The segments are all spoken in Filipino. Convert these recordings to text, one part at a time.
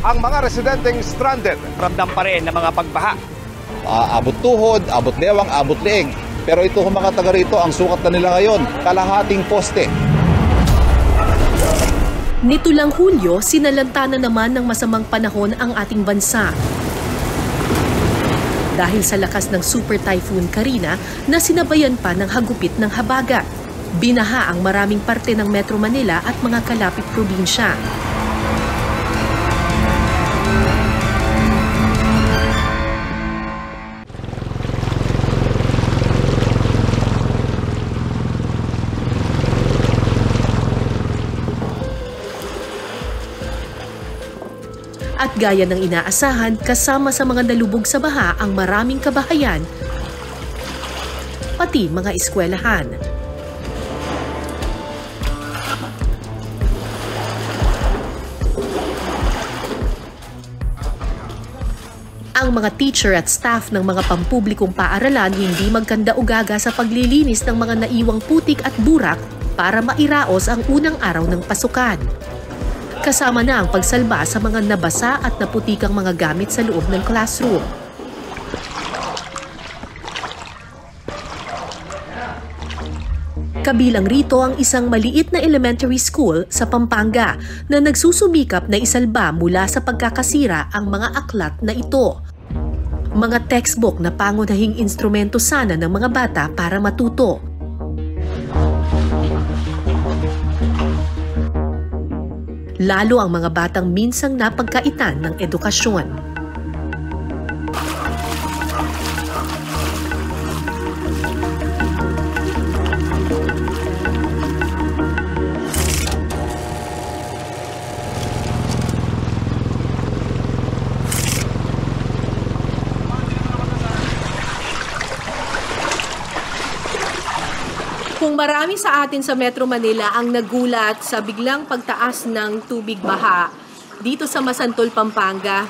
ang mga residenteng stranded. Ramdam pa rin ng mga pagbaha. Abot tuhod, abot lewang, abot leeg. Pero ito mga taga rito, ang sukat na nila ngayon, kalahating poste. Nito lang Hulyo, sinalanta na naman ng masamang panahon ang ating bansa. Dahil sa lakas ng Super Typhoon Karina na sinabayan pa ng hagupit ng habagat. Binaha ang maraming parte ng Metro Manila at mga kalapit probinsya. At gaya ng inaasahan, kasama sa mga nalubog sa baha ang maraming kabahayan, pati mga eskwelahan. Ang mga teacher at staff ng mga pampublikong paaralan hindi magkanda-ugaga sa paglilinis ng mga naiwang putik at burak para mairaos ang unang araw ng pasukan. Kasama na ang pagsalba sa mga nabasa at naputikang mga gamit sa loob ng classroom. Kabilang rito ang isang maliit na elementary school sa Pampanga na nagsusumikap na isalba mula sa pagkakasira ang mga aklat na ito. Mga textbook na pangunahing instrumento sana ng mga bata para matuto. Lalo ang mga batang minsang napagkaitan ng edukasyon. Kung marami sa atin sa Metro Manila ang nagulat sa biglang pagtaas ng tubig baha dito sa Masantol, Pampanga,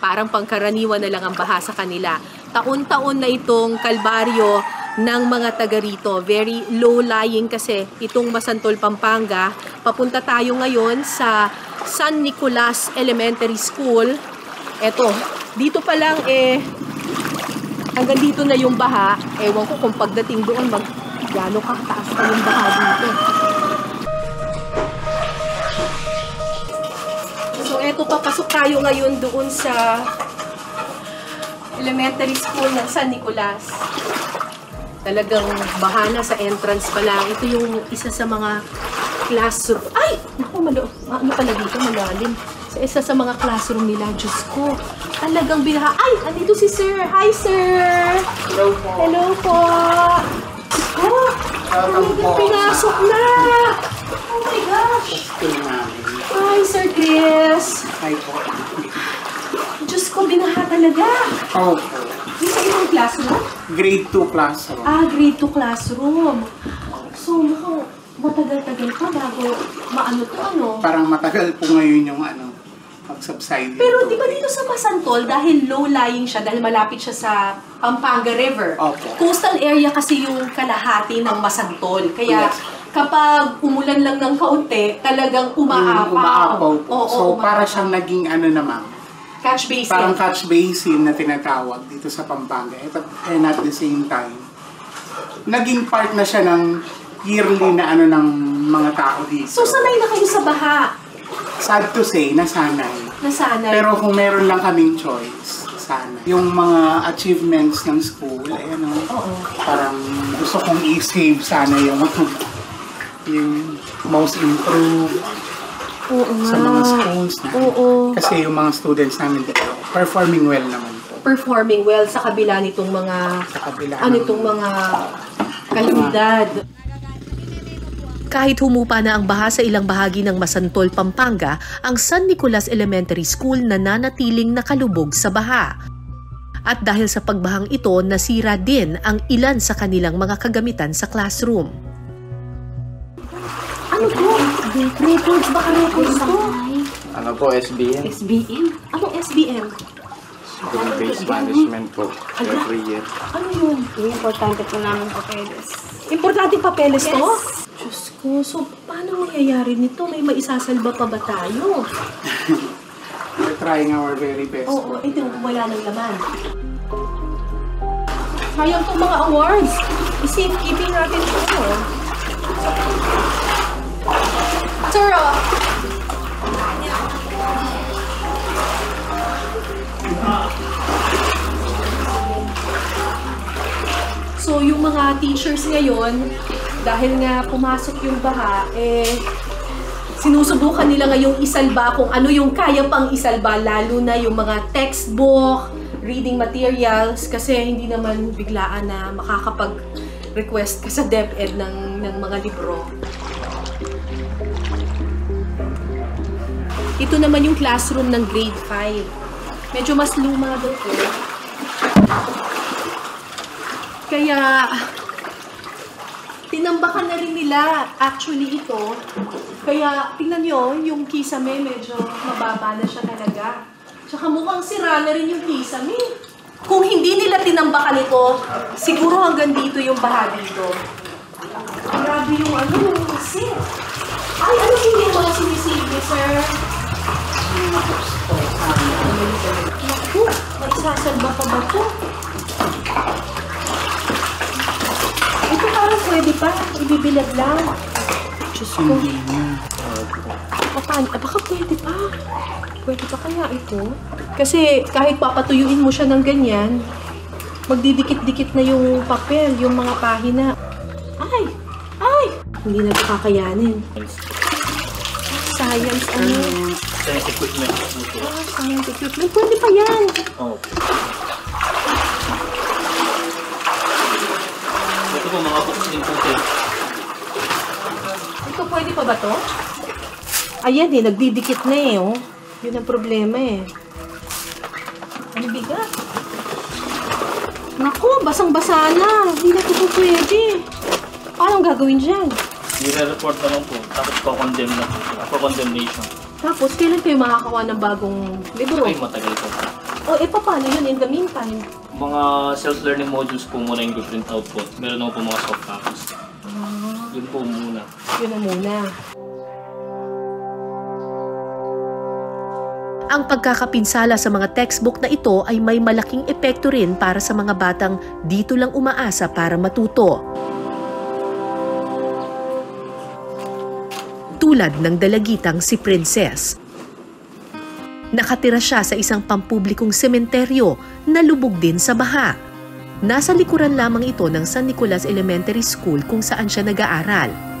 parang pangkaraniwan na lang ang baha sa kanila. Taon-taon na itong kalbaryo ng mga taga rito. Very low-lying kasi itong Masantol, Pampanga. Papunta tayo ngayon sa San Nicolas Elementary School. Eto, dito pa lang hanggang dito na yung baha. Ewan ko kung pagdating doon gano'n kataas pa yung baha dito. So eto, papasok tayo ngayon doon sa elementary school ng San Nicolas. Talagang baha na sa entrance pa lang. Ito yung isa sa mga classroom. Ay! Naku, ano pala dito? Malalim. Sa isa sa mga classroom nila. Diyos ko. Talagang binaha. Ay! Andito si Sir. Hi, Sir! Hello po. Hello po. Oh, talagang pinasok na! Oh my gosh! Hi, Sir Chris! Hi po. Diyos ko, binaha talaga! Oh, Yung sa ibang classroom? grade 2 classroom. Grade 2 classroom. So, mukhang matagal-tagal pa bago maano to, ano? Parang matagal po ngayon yung mag-subside. Pero di ba dito sa Masantol, dahil low-lying siya, dahil malapit siya sa Pampanga River, Opo. coastal area kasi yung kalahati ng Masantol. Kaya Yes. kapag umulan lang ng kaunti, talagang umaapaw. Umaapaw po. Oo, So, para siyang naging naman, catch basin. parang catch basin na tinatawag dito sa Pampanga. And at the same time, naging part na siya ng yearly na ng mga tao dito. So, sanay na kayo sa baha? Sad to say, nasanay. Nasanay? Pero kung meron lang kaming choice, sana. Yung mga achievements ng school, parang gusto kong i-save sana yung most improved sa mga schools na. Kasi yung mga students namin dito, performing well naman po. Performing well sa kabila nitong mga mga kalamidad. Kahit humupa na ang baha sa ilang bahagi ng Masantol, Pampanga, ang San Nicolas Elementary School nananatiling nakalubog sa baha. At dahil sa pagbahang ito, nasira din ang ilan sa kanilang mga kagamitan sa classroom. Ano to? Records? Baka records to? Ano po, SBM? SBM? Anong SBM? School-based management po, every year. Ano yun? Importante po namin papeles. Importante papeles to? Diyos ko, so paano mangyayari nito? May maisasalba pa ba tayo? Ito trying our very best. Oo, ito wala ng laman. Sayang itong mga awards. I-safekeeping natin ito. Sir, so, yung mga teachers ngayon, dahil nga pumasok yung baha, sinusubukan nila ngayong isalba kung ano yung kaya pang isalba, lalo na yung mga textbook, reading materials, kasi hindi naman biglaan na makakapag-request ka sa DepEd ng mga libro. Ito naman yung classroom ng grade 5. Medyo mas luma dito. Kaya, tinambakan na rin nila actually ito. Kaya, tingnan nyo, yung kisame medyo mababa na siya talaga. Tsaka mukhang sira na rin yung kisame. Kung hindi nila tinambakan ito, siguro hanggang dito yung baha dito. Grabe yung yung kasi. Ay, ano hindi yung mga sinisilbi, sir? Naku, magsasalba pa ba ito? Ito parang pwede pa. Ibibilag lang. Diyos ko. Baka pwede pa. Pwede pa kaya ito? Kasi kahit papatuyuin mo siya ng ganyan, magdidikit-dikit na yung papel, yung mga pahina. Ay! Ay! Hindi na kakayanin. Science, ano? Science equipment. Science equipment. Pwede pa yan. Oh. Ito po mga books din po tayo. Ito, pwede pa ba to? Ayan nagdidikit na oh. Yun ang problema Ang bigat. Naku, basang-basa na. Hindi na ito pwede. Paano gagawin dyan? Nire-report naman po. Tapos po-condemn na. Po-condemnation. Tapos, kailan kayo makakawa ng bagong libro? Ay, matagal po. Paano yun in the meantime? Mga self-learning modules po muna yung print out po. Meron naman po mga soft copies. Yun po muna. Yun na muna. Ang pagkakapinsala sa mga textbook na ito ay may malaking epekto rin para sa mga batang dito lang umaasa para matuto. Tulad ng dalagitang si Princess. Nakatira siya sa isang pampublikong sementeryo na lubog din sa baha. Nasa likuran lamang ito ng San Nicolas Elementary School kung saan siya nag-aaral.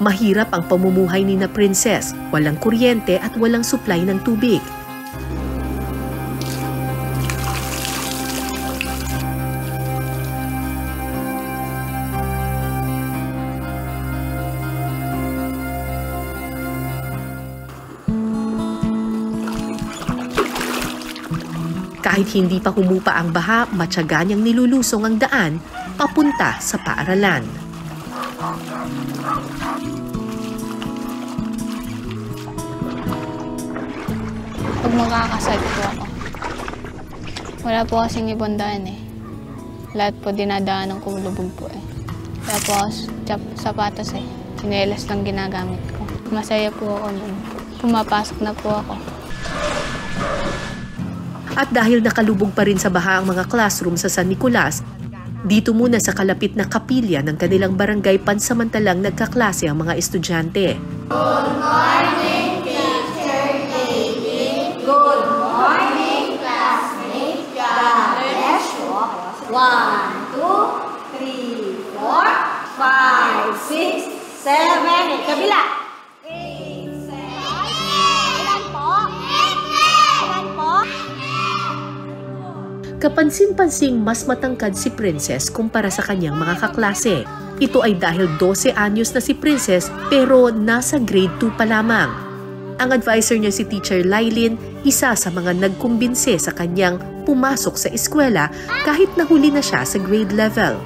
Mahirap ang pamumuhay ni na Princess, walang kuryente at walang supply ng tubig. Kahit hindi pa humupa ang baha, matyaga niyang nilulusong ang daan papunta sa paaralan. Pag makakasad po ako, wala po kasing ibang daan Lahat po dinadaanan ko lubog po Tapos, sapatos Sinelas lang ginagamit ko. Masaya po ako nun. Pumapasok na po ako. At dahil nakalubog pa rin sa baha ang mga classroom sa San Nicolas, dito muna sa kalapit na kapilya ng kanilang barangay pansamantalang nagkaklase ang mga estudyante. Good morning, Teacher Lady. Good morning, classmates. God bless you. 1, 2, 3, 4, 5, 6, 7, kabila. Kapansin-pansing mas matangkad si Princess kumpara sa kanyang mga kaklase. Ito ay dahil 12 anyos na si Princess pero nasa grade 2 pa lamang. Ang advisor niya si Teacher Lailin, isa sa mga nagkumbinse sa kanyang pumasok sa eskwela kahit nahuli na siya sa grade level.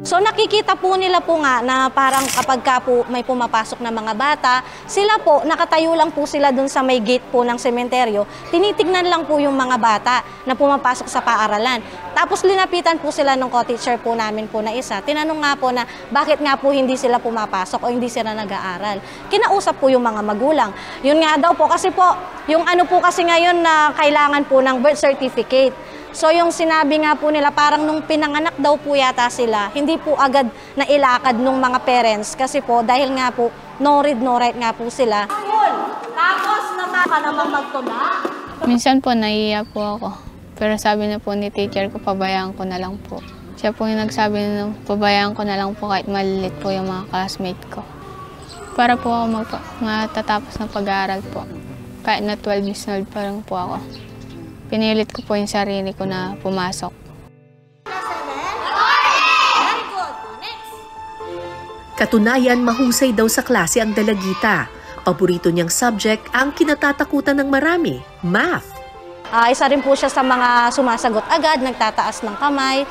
So nakikita po nila po nga na parang kapag ka po may pumapasok na mga bata, sila po, nakatayo lang po sila dun sa may gate po ng sementeryo, tinitignan lang po yung mga bata na pumapasok sa paaralan. Tapos linapitan po sila ng co-teacher po namin po na isa. Tinanong nga po na bakit nga po hindi sila pumapasok o hindi sila nag-aaral. Kinausap po yung mga magulang. Yun nga daw po kasi po, yung ano po kasi ngayon na kailangan po ng birth certificate. So yung sinabi nga po nila, parang nung pinanganak daw po yata sila, hindi po agad na ilakad nung mga parents kasi po dahil nga po no read no write nga po sila. Tapos nataka namang magtula. Minsan po nahihiya po ako. Pero sabi na po ni teacher ko, pabayaan ko na lang po. Siya po yung nagsabi na pabayaan ko na lang po kahit malilit po yung mga classmate ko. Para po ako matatapos ng pag-aaral po. Kahit na 12 years old pa lang po ako. Pinilit ko po yung sarili ko na pumasok. Katunayan, mahusay daw sa klase ang dalagita. Paborito niyang subject ang kinatatakutan ng marami, math. Isa rin po siya sa mga sumasagot agad, nagtataas ng kamay.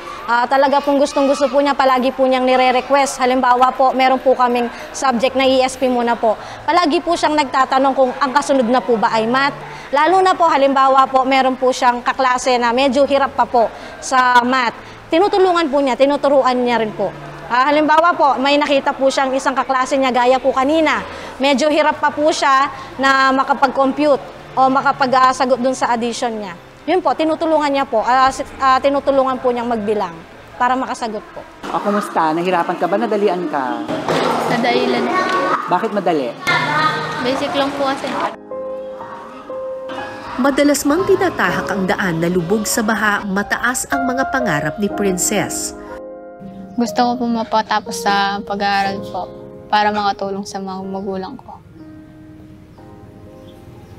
Talaga pong gustong-gusto po niya, palagi po niyang nire-request. Halimbawa po, meron po kaming subject na ESP muna po. Palagi po siyang nagtatanong kung ang kasunod na po ba ay math. Lalo na po, halimbawa po, meron po siyang kaklase na medyo hirap pa po sa math. Tinutulungan po niya, tinuturuan niya rin po. Halimbawa po, may nakita po siyang isang kaklase niya, gaya po kanina. Medyo hirap pa po siya na makapag-compute o makapag-sagot dun sa addition niya. Yun po, tinutulungan niya po, tinutulungan po niyang magbilang para makasagot po. Kumusta? Nahirapan ka ba? Nadalian ka? Nadalilan po. Bakit madali? Basic lang po kasi. Madalas mang tinatahak ang daan na lubog sa baha, mataas ang mga pangarap ni Princess. Gusto ko po mapatapos sa pag-aaral po para makatulong sa mga magulang ko.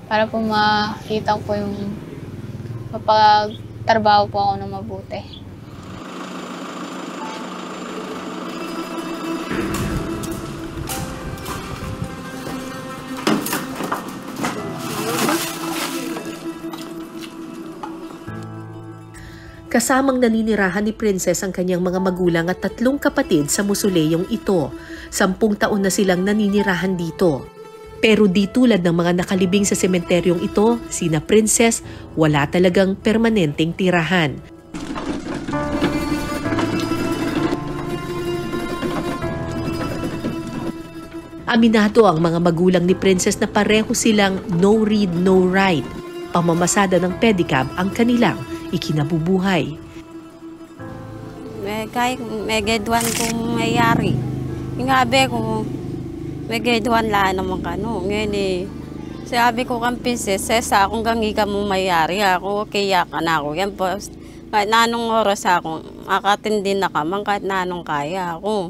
Para po makita ko yung mapagtrabaho po ako na mabuti. Kasamang naninirahan ni Princess ang kanyang mga magulang at 3 kapatid sa musuleyong ito. 10 taon na silang naninirahan dito. Pero di tulad ng mga nakalibing sa sementeryong ito, sina Princess, wala talagang permanenteng tirahan. Aminado ang mga magulang ni Princess na pareho silang no read, no write. Pamamasada ng pedicab ang kanilang ikinabubuhay. Kahit may grade 1 kung mayari. Yung sabi ko, may grade 1 lang naman ka, no? Ngayon sabi ko kang Princess, sa akong gangi ka mo mayari ako, kaya ka na ako. Yan po, kahit na anong oras ako, makatindi na ka man, kahit na anong kaya ako.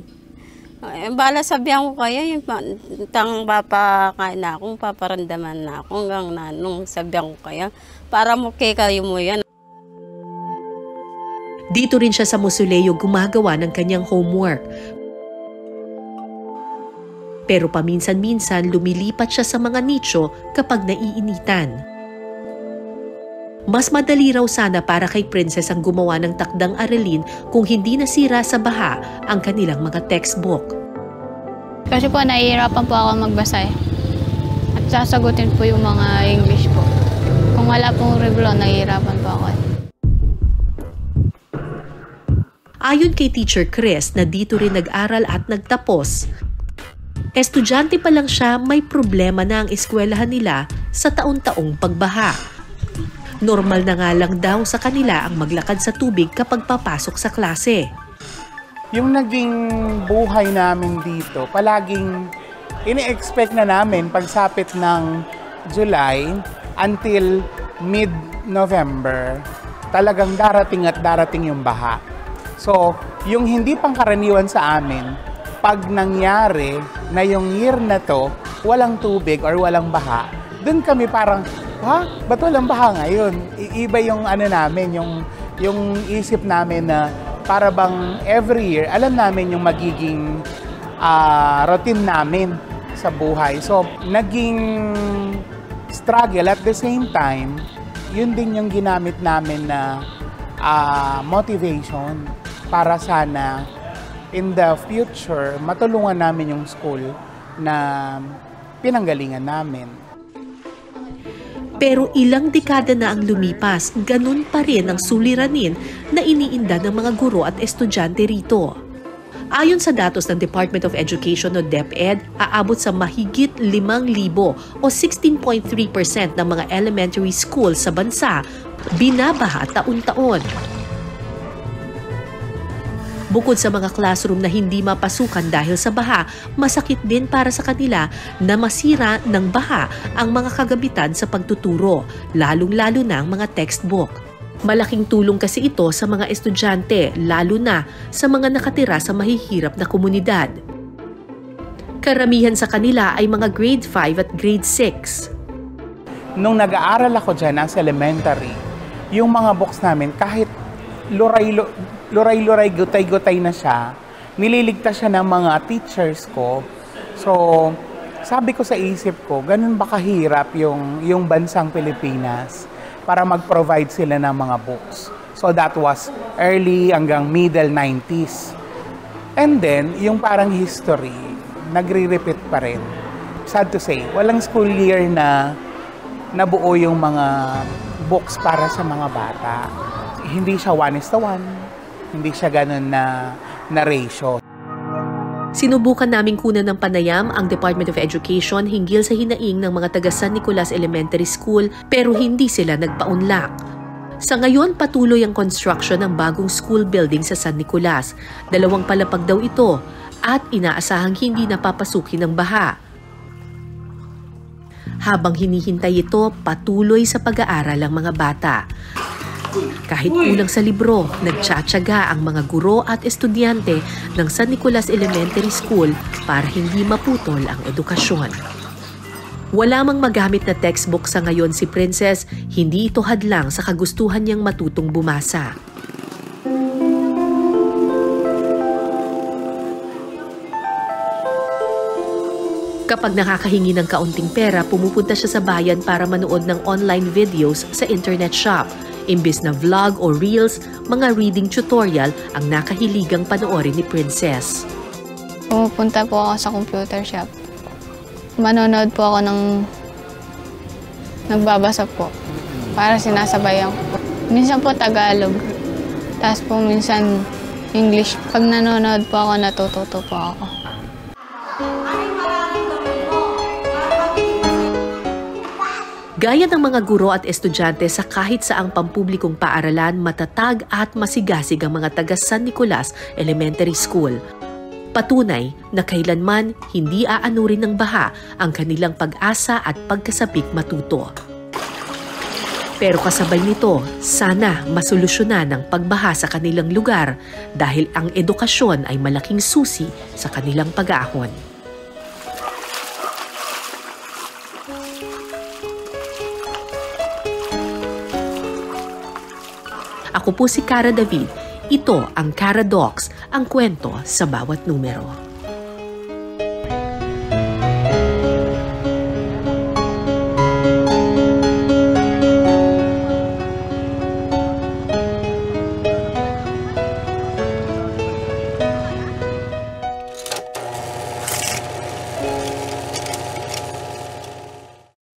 Bala sabihan ko kaya, yung tang papakain na akong, paparandaman na ako, hanggang na anong sabihan ko kaya, para mo kayo mo yan. Dito rin siya sa mausoleo gumagawa ng kanyang homework. Pero paminsan-minsan lumilipat siya sa mga nicho kapag naiinitan. Mas madali raw sana para kay Princess ang gumawa ng takdang aralin kung hindi nasira sa baha ang kanilang mga textbook. Kasi po nahihirapan po ako magbasa eh. At sasagutin po yung mga English po. Kung wala pong review, nahihirapan po ako eh. Ayon kay Teacher Chris na dito rin nag-aral at nagtapos, estudyante pa lang siya, may problema na ang eskwelahan nila sa taon-taong pagbaha. Normal na nga lang daw sa kanila ang maglakad sa tubig kapag papasok sa klase. Yung naging buhay namin dito, palaging ini-expect na namin pagsapit ng July until mid-November, talagang darating at darating yung baha. So, yung hindi pangkaraniwan sa amin, pag nangyari na yung year na to, walang tubig or walang baha, dun kami parang, ha? Ba't walang baha ngayon? Iba yung ano namin, yung isip namin na para bang every year, alam namin yung magiging routine namin sa buhay. So, naging struggle at the same time, yun din yung ginamit namin na motivation para sana in the future, matulungan namin yung school na pinanggalingan namin. Pero ilang dekada na ang lumipas, ganun pa rin ang suliranin na iniinda ng mga guro at estudyante rito. Ayon sa datos ng Department of Education o DepEd, aabot sa mahigit 5,000 o 16.3% ng mga elementary school sa bansa binabaha taon-taon. Bukod sa mga classroom na hindi mapasukan dahil sa baha, masakit din para sa kanila na masira ng baha ang mga kagamitan sa pagtuturo, lalong-lalo na ang mga textbook. Malaking tulong kasi ito sa mga estudyante, lalo na sa mga nakatira sa mahihirap na komunidad. Karamihan sa kanila ay mga grade 5 at grade 6. Nung nag-aaral ako dyan as elementary, yung mga books namin kahit luray-luray, gutay-gutay na siya, nililigtas siya ng mga teachers ko. So, sabi ko sa isip ko, ganun ba kahirap yung bansang Pilipinas para mag-provide sila ng mga books. So, that was early hanggang middle 90s. And then, yung parang history, nagre-repeat pa rin. Sad to say, walang school year na nabuo yung mga books para sa mga bata. Hindi siya 1:1. Hindi siya ganun na ratio. Sinubukan naming kunan ng panayam ang Department of Education hinggil sa hinaing ng mga taga San Nicolas Elementary School pero hindi sila nagpaunlak. Sa ngayon, patuloy ang construction ng bagong school building sa San Nicolas. 2 palapag daw ito at inaasahang hindi napapasukin ng baha. Habang hinihintay ito, patuloy sa pag-aaral ang mga bata. Kahit kulang sa libro, nagtsatsaga ang mga guro at estudyante ng San Nicolas Elementary School para hindi maputol ang edukasyon. Wala mang magamit na textbook sa ngayon si Princess, hindi ito hadlang sa kagustuhan niyang matutong bumasa. Kapag nakakahingi ng kaunting pera, pumupunta siya sa bayan para manood ng online videos sa internet shop. Imbis na vlog o reels, mga reading tutorial ang nakahiligang panoorin ni Princess. Pumupunta po ako sa computer shop. Manonood po ako ng nagbabasa po para sinasabayan ko po. Minsan po Tagalog, tapos po minsan English. Pag nanonood po ako, natututo po ako. Gaya ng mga guro at estudyante sa kahit saang pampublikong paaralan, matatag at masigasig ang mga taga San Nicolas Elementary School. Patunay na kailanman hindi aanurin ng baha ang kanilang pag-asa at pagkasapik matuto. Pero kasabay nito, sana masolusyonan ang pagbaha sa kanilang lugar dahil ang edukasyon ay malaking susi sa kanilang pag-aahon. Ako po si Cara David. Ito ang Cara Docs, ang kwento sa bawat numero.